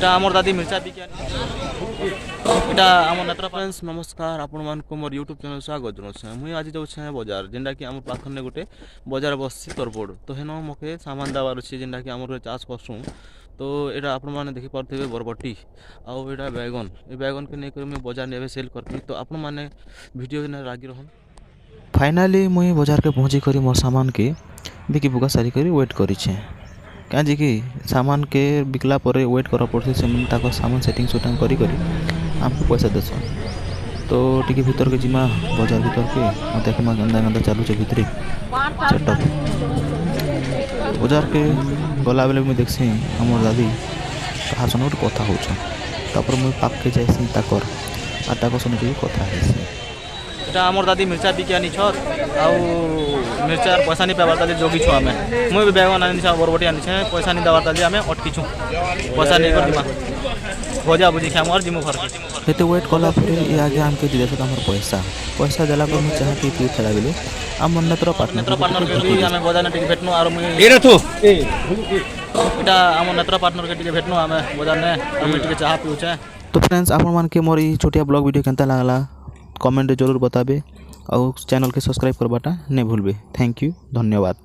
এটা আমার দাদি মির্চা বিজ্ঞানী এটা আমার নেত্রা फ्रेंड्स नमस्कार आपण मान को मोर यूट्यूब चैनल स्वागत जनाऊँ मुई आज जाऊँ बजार जेनटा कि आम पाखने गोटे बजार बस तरबोड़ तो हेन मके सामान देवार अच्छे जेनटा कि आम चाष करसूँ तो यहाँ आपण मैंने देखिपे बरबटी आउ यहाँ बैगन ये बैगन के नहीं मुझे बजार ने सेल करती तो आपण मैंने वीडियो रागी रह फाइनाली मुई बजार के पहुँची कर मोर सामान के बिकी बुका सारी कर वेट करें क्या जी कि सामान के बिकला पर वेट करा पड़े से सामान सेटिंग सुटिंग करी आमको पैसा देसन तो टी भीतर के जिमा बजार भीतर के देखमा गंदा गंदा चलुचे भितरे चटक बजार के गला बेले मुझे देखसी हमर दादी कहा सन गोटे कथा होपर मुझे पाक के जाइसी ताकर आ ताक सुनिक कथा এটা আমার দাদি মির্চা বিকি আনিছ আউ মির্চার পয়সা নি পাবার তালি জগিছু আমি মুই বেগুন আনিছ বরবটি আনিছ পয়সা নি দেবার তালি আমি অটকিছু পয়সা নেই कर दिमा भजा बुझी खाम और जिमु घर हेते वेट कला परे ए आगे हमके दिले त हमर पैसा देला पर मु चाह पी खेला गेले हम नत्र पार्टनर के भी हमें बजार ने टिके भेटनु और मुई ए रथु एटा हमर नत्र पार्टनर के टिके भेटनु हमें बजार ने हम टिके चाह पिउछे तो फ्रेंड्स आपण मान के मोर ई छोटिया ब्लॉग वीडियो केनता लागला कमेंट जरूर बताबे और चैनल के सब्सक्राइब करवाटा नहीं भूलबे। थैंक यू, धन्यवाद।